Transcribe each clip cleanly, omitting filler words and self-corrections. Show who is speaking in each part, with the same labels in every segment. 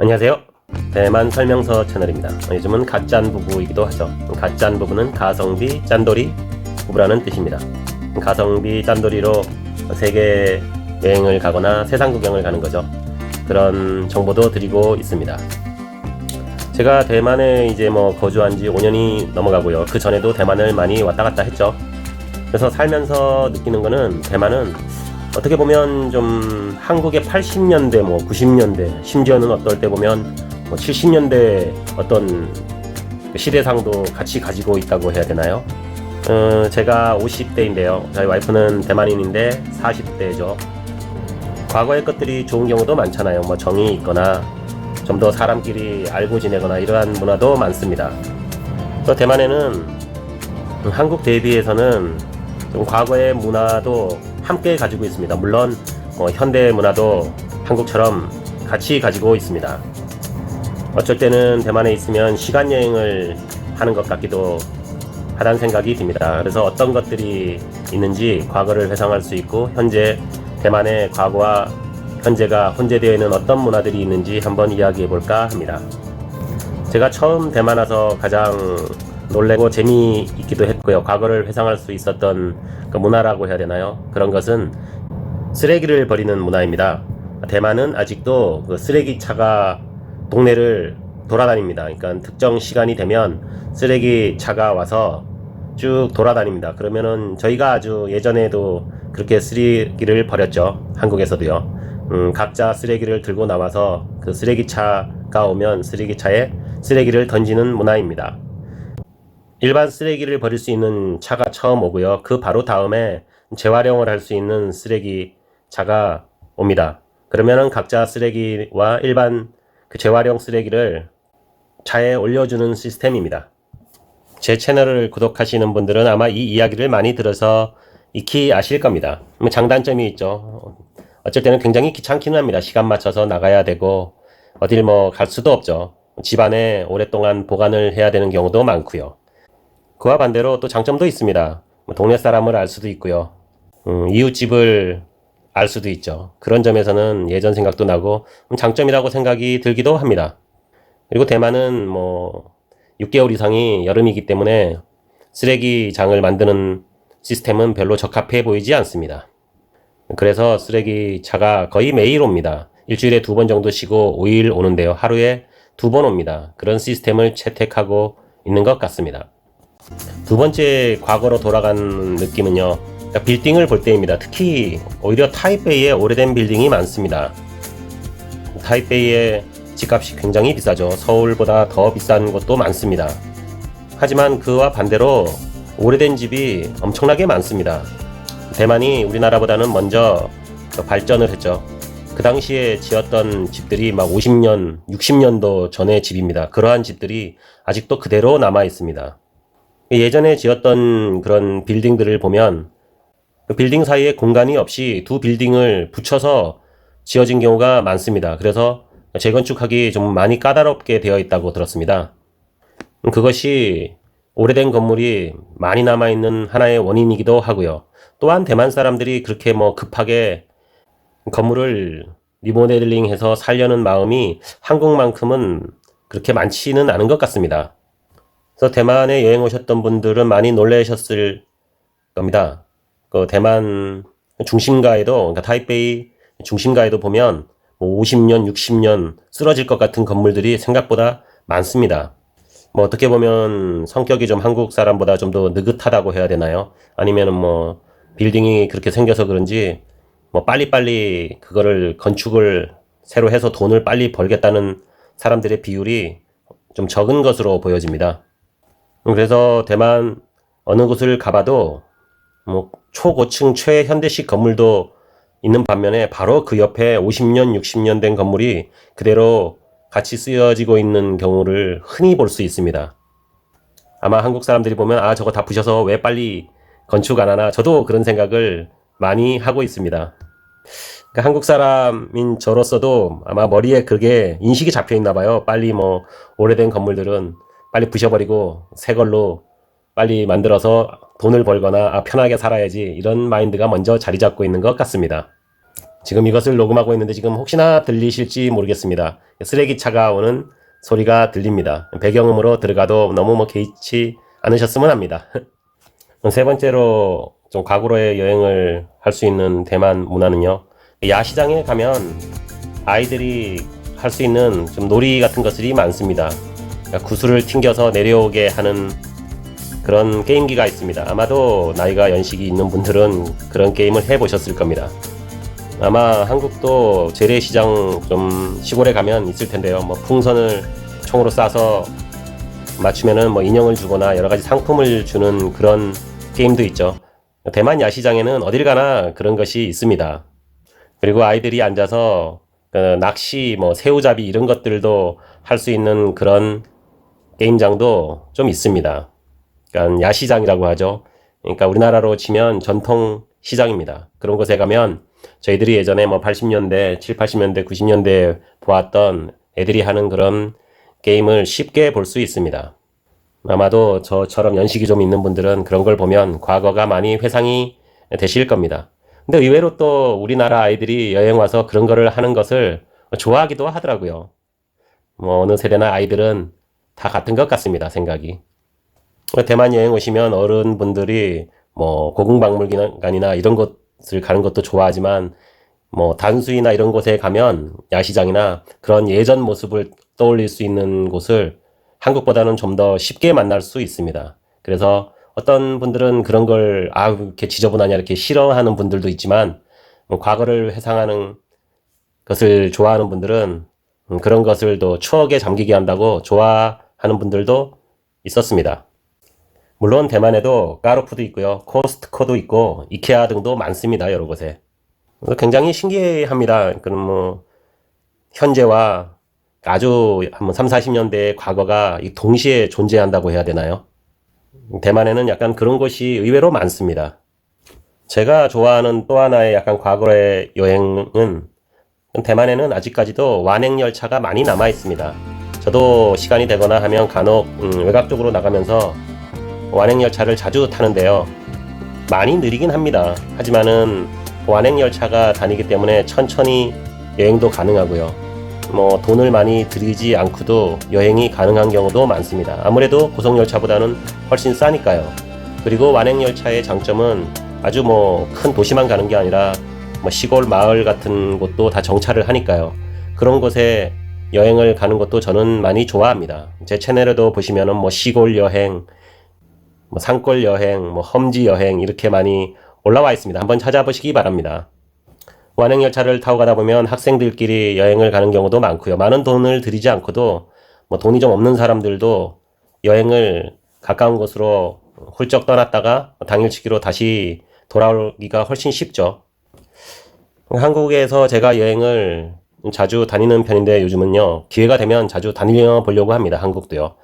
Speaker 1: 안녕하세요. 대만 설명서 채널입니다. 요즘은 갓짠 부부이기도 하죠. 갓짠 부부는 가성비 짠돌이 부부라는 뜻입니다. 가성비 짠돌이로 세계 여행을 가거나 세상 구경을 가는 거죠. 그런 정보도 드리고 있습니다. 제가 대만에 이제 거주한 지 5년이 넘어가고요. 그 전에도 대만을 많이 왔다 갔다 했죠. 그래서 살면서 느끼는 거는 대만은 어떻게 보면 좀 한국의 80년대, 90년대, 심지어는 어떨 때 보면 70년대 어떤 시대상도 같이 가지고 있다고 해야 되나요? 제가 50대인데요. 저희 와이프는 대만인인데 40대죠. 과거의 것들이 좋은 경우도 많잖아요. 정이 있거나 좀 더 사람끼리 알고 지내거나 이러한 문화도 많습니다. 또 대만에는 한국 대비해서는 좀 과거의 문화도 함께 가지고 있습니다. 물론 현대 문화도 한국처럼 같이 가지고 있습니다. 어쩔 때는 대만에 있으면 시간 여행을 하는 것 같기도 하다는 생각이 듭니다. 그래서 어떤 것들이 있는지 과거를 회상할 수 있고 현재 대만의 과거와 현재가 혼재되어 있는 어떤 문화들이 있는지 한번 이야기해 볼까 합니다. 제가 처음 대만 와서 가장 놀래고 재미있기도 했고요. 과거를 회상할 수 있었던 그 문화라고 해야 되나요? 그런 것은 쓰레기를 버리는 문화입니다. 대만은 아직도 그 쓰레기차가 동네를 돌아다닙니다. 그러니까 특정 시간이 되면 쓰레기차가 와서 쭉 돌아다닙니다. 그러면은 저희가 아주 예전에도 그렇게 쓰레기를 버렸죠. 한국에서도요. 각자 쓰레기를 들고 나와서 그 쓰레기차가 오면 쓰레기차에 쓰레기를 던지는 문화입니다. 일반 쓰레기를 버릴 수 있는 차가 처음 오고요. 그 바로 다음에 재활용을 할 수 있는 쓰레기차가 옵니다. 그러면은 각자 쓰레기와 일반 그 재활용 쓰레기를 차에 올려주는 시스템입니다. 제 채널을 구독하시는 분들은 아마 이 이야기를 많이 들어서 익히 아실 겁니다. 장단점이 있죠. 어쩔 때는 굉장히 귀찮기는 합니다. 시간 맞춰서 나가야 되고 어딜 갈 수도 없죠. 집안에 오랫동안 보관을 해야 되는 경우도 많고요. 그와 반대로 또 장점도 있습니다. 동네 사람을 알 수도 있고요. 이웃집을 알 수도 있죠. 그런 점에서는 예전 생각도 나고 장점이라고 생각이 들기도 합니다. 그리고 대만은 6개월 이상이 여름이기 때문에 쓰레기장을 만드는 시스템은 별로 적합해 보이지 않습니다. 그래서 쓰레기차가 거의 매일 옵니다. 일주일에 2번 정도 쉬고 5일 오는데요. 하루에 2번 옵니다. 그런 시스템을 채택하고 있는 것 같습니다. 두 번째 과거로 돌아간 느낌은요. 빌딩을 볼 때입니다. 특히 오히려 타이베이에 오래된 빌딩이 많습니다. 타이베이의 집값이 굉장히 비싸죠. 서울보다 더 비싼 곳도 많습니다. 하지만 그와 반대로 오래된 집이 엄청나게 많습니다. 대만이 우리나라보다는 먼저 발전을 했죠. 그 당시에 지었던 집들이 50년, 60년도 전의 집입니다. 그러한 집들이 아직도 그대로 남아 있습니다. 예전에 지었던 그런 빌딩들을 보면 그 빌딩 사이에 공간이 없이 두 빌딩을 붙여서 지어진 경우가 많습니다. 그래서 재건축하기 좀 많이 까다롭게 되어 있다고 들었습니다. 그것이 오래된 건물이 많이 남아있는 하나의 원인이기도 하고요. 또한 대만 사람들이 그렇게 급하게 건물을 리모델링해서 살려는 마음이 한국만큼은 그렇게 많지는 않은 것 같습니다. 그래서 대만에 여행 오셨던 분들은 많이 놀라셨을 겁니다. 그 대만 중심가에도, 그러니까 타이베이 중심가에도 보면 50년, 60년 쓰러질 것 같은 건물들이 생각보다 많습니다. 어떻게 보면 성격이 좀 한국 사람보다 좀 더 느긋하다고 해야 되나요? 아니면은 빌딩이 그렇게 생겨서 그런지 빨리빨리 그거를 건축을 새로 해서 돈을 빨리 벌겠다는 사람들의 비율이 좀 적은 것으로 보여집니다. 그래서 대만 어느 곳을 가봐도 초고층 최현대식 건물도 있는 반면에 바로 그 옆에 50년, 60년 된 건물이 그대로 같이 쓰여지고 있는 경우를 흔히 볼 수 있습니다. 아마 한국 사람들이 보면 저거 다 부셔서 왜 빨리 건축 안 하나, 저도 그런 생각을 많이 하고 있습니다. 그러니까 한국 사람인 저로서도 아마 머리에 그게 인식이 잡혀 있나 봐요. 빨리 오래된 건물들은 빨리 부셔버리고 새 걸로 빨리 만들어서 돈을 벌거나 편하게 살아야지, 이런 마인드가 먼저 자리 잡고 있는 것 같습니다. 지금 이것을 녹음하고 있는데 지금 혹시나 들리실지 모르겠습니다. 쓰레기차가 오는 소리가 들립니다. 배경음으로 들어가도 너무 개의치 않으셨으면 합니다. 세 번째로 좀 과거로의 여행을 할 수 있는 대만 문화는요. 야시장에 가면 아이들이 할 수 있는 좀 놀이 같은 것들이 많습니다. 구슬을 튕겨서 내려오게 하는 그런 게임기가 있습니다. 아마도 나이가 연식이 있는 분들은 그런 게임을 해보셨을 겁니다. 아마 한국도 재래시장 좀 시골에 가면 있을 텐데요. 풍선을 총으로 쏴서 맞추면은 인형을 주거나 여러 가지 상품을 주는 그런 게임도 있죠. 대만 야시장에는 어딜 가나 그런 것이 있습니다. 그리고 아이들이 앉아서 낚시, 새우잡이 이런 것들도 할 수 있는 그런 게임장도 좀 있습니다. 그러니까 야시장이라고 하죠. 그러니까 우리나라로 치면 전통 시장입니다. 그런 곳에 가면 저희들이 예전에 80년대, 7, 80년대, 90년대에 보았던 애들이 하는 그런 게임을 쉽게 볼 수 있습니다. 아마도 저처럼 연식이 좀 있는 분들은 그런 걸 보면 과거가 많이 회상이 되실 겁니다. 근데 의외로 또 우리나라 아이들이 여행 와서 그런 거를 하는 것을 좋아하기도 하더라고요. 어느 세대나 아이들은 다 같은 것 같습니다, 생각이. 대만 여행 오시면 어른분들이 고궁박물관이나 이런 곳을 가는 것도 좋아하지만 단수이나 이런 곳에 가면 야시장이나 그런 예전 모습을 떠올릴 수 있는 곳을 한국보다는 좀 더 쉽게 만날 수 있습니다. 그래서 어떤 분들은 그런 걸 이렇게 지저분하냐 이렇게 싫어하는 분들도 있지만 과거를 회상하는 것을 좋아하는 분들은 그런 것을 더 추억에 잠기게 한다고 좋아하는 분들도 있었습니다. 물론 대만에도 까르푸도 있고요. 코스트코도 있고 이케아 등도 많습니다. 여러 곳에. 굉장히 신기합니다. 그럼 현재와 아주 한 3, 40년대의 과거가 동시에 존재한다고 해야 되나요? 대만에는 약간 그런 곳이 의외로 많습니다. 제가 좋아하는 또 하나의 약간 과거의 여행은 대만에는 아직까지도 완행열차가 많이 남아 있습니다. 저도 시간이 되거나 하면 간혹 외곽 쪽으로 나가면서 완행열차를 자주 타는데요. 많이 느리긴 합니다. 하지만은 완행열차가 다니기 때문에 천천히 여행도 가능하고요. 돈을 많이 들이지 않고도 여행이 가능한 경우도 많습니다. 아무래도 고속열차보다는 훨씬 싸니까요. 그리고 완행열차의 장점은 아주 큰 도시만 가는 게 아니라 시골 마을 같은 곳도 다 정차를 하니까요. 그런 곳에 여행을 가는 것도 저는 많이 좋아합니다. 제 채널에도 보시면은 시골 여행, 산골 여행, 험지 여행 이렇게 많이 올라와 있습니다. 한번 찾아보시기 바랍니다. 완행열차를 타고 가다 보면 학생들끼리 여행을 가는 경우도 많고요. 많은 돈을 들이지 않고도 돈이 좀 없는 사람들도 여행을 가까운 곳으로 훌쩍 떠났다가 당일치기로 다시 돌아오기가 훨씬 쉽죠. 한국에서 제가 여행을 자주 다니는 편인데 요즘은요. 기회가 되면 자주 다녀 보려고 합니다. 한국도요.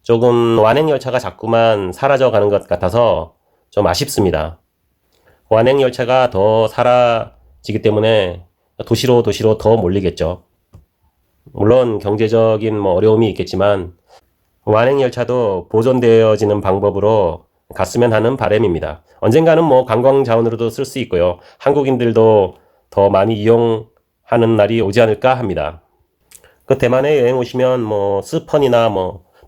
Speaker 1: 조금 완행열차가 자꾸만 사라져 가는 것 같아서 좀 아쉽습니다. 완행열차가 더 사라지기 때문에 도시로 더 몰리겠죠. 물론 경제적인 어려움이 있겠지만 완행열차도 보존되어지는 방법으로 갔으면 하는 바람입니다. 언젠가는 관광 자원으로도 쓸 수 있고요. 한국인들도 더 많이 이용하는 날이 오지 않을까 합니다. 대만에 여행 오시면 스펀이나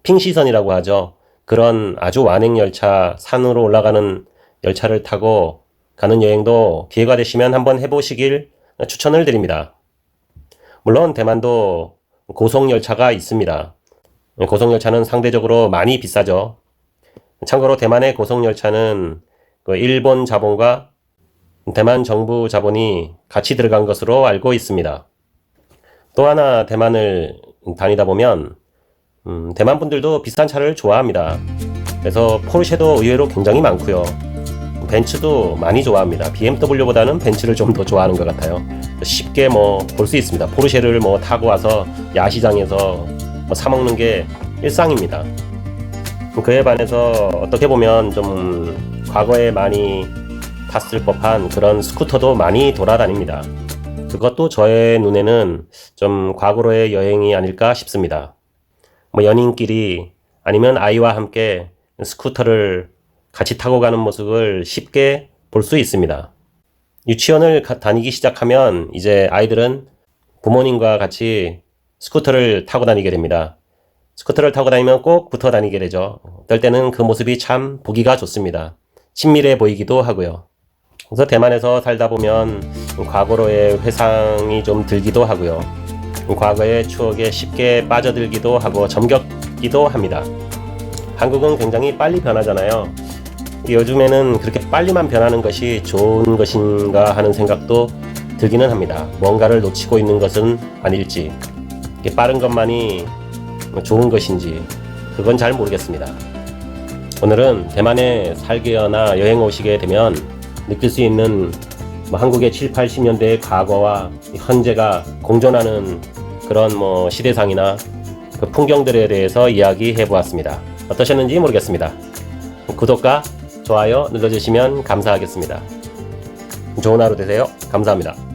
Speaker 1: 핑시선이라고 하죠. 그런 아주 완행열차, 산으로 올라가는 열차를 타고 가는 여행도 기회가 되시면 한번 해보시길 추천을 드립니다. 물론 대만도 고속열차가 있습니다. 고속열차는 상대적으로 많이 비싸죠. 참고로 대만의 고속열차는 일본 자본과 대만 정부 자본이 같이 들어간 것으로 알고 있습니다. 또 하나 대만을 다니다 보면 대만 분들도 비싼 차를 좋아합니다. 그래서 포르쉐도 의외로 굉장히 많고요. 벤츠도 많이 좋아합니다. BMW보다는 벤츠를 좀 더 좋아하는 것 같아요. 쉽게 볼 수 있습니다. 포르쉐를 타고 와서 야시장에서 사 먹는 게 일상입니다. 그에 반해서 어떻게 보면 좀 과거에 많이 탔을 법한 그런 스쿠터도 많이 돌아다닙니다. 그것도 저의 눈에는 좀 과거로의 여행이 아닐까 싶습니다. 연인끼리 아니면 아이와 함께 스쿠터를 같이 타고 가는 모습을 쉽게 볼 수 있습니다. 유치원을 다니기 시작하면 이제 아이들은 부모님과 같이 스쿠터를 타고 다니게 됩니다. 스쿠터를 타고 다니면 꼭 붙어 다니게 되죠. 어떨 때는 그 모습이 참 보기가 좋습니다. 친밀해 보이기도 하고요. 그래서 대만에서 살다 보면 과거로의 회상이 좀 들기도 하고요. 과거의 추억에 쉽게 빠져들기도 하고 정겹기도 합니다. 한국은 굉장히 빨리 변하잖아요. 요즘에는 그렇게 빨리만 변하는 것이 좋은 것인가 하는 생각도 들기는 합니다. 뭔가를 놓치고 있는 것은 아닐지, 빠른 것만이 좋은 것인지 그건 잘 모르겠습니다. 오늘은 대만에 살게거나 여행 오시게 되면 느낄 수 있는 한국의 7, 80년대의 과거와 현재가 공존하는 그런 시대상이나 그 풍경들에 대해서 이야기해 보았습니다. 어떠셨는지 모르겠습니다. 구독과 좋아요 눌러주시면 감사하겠습니다. 좋은 하루 되세요. 감사합니다.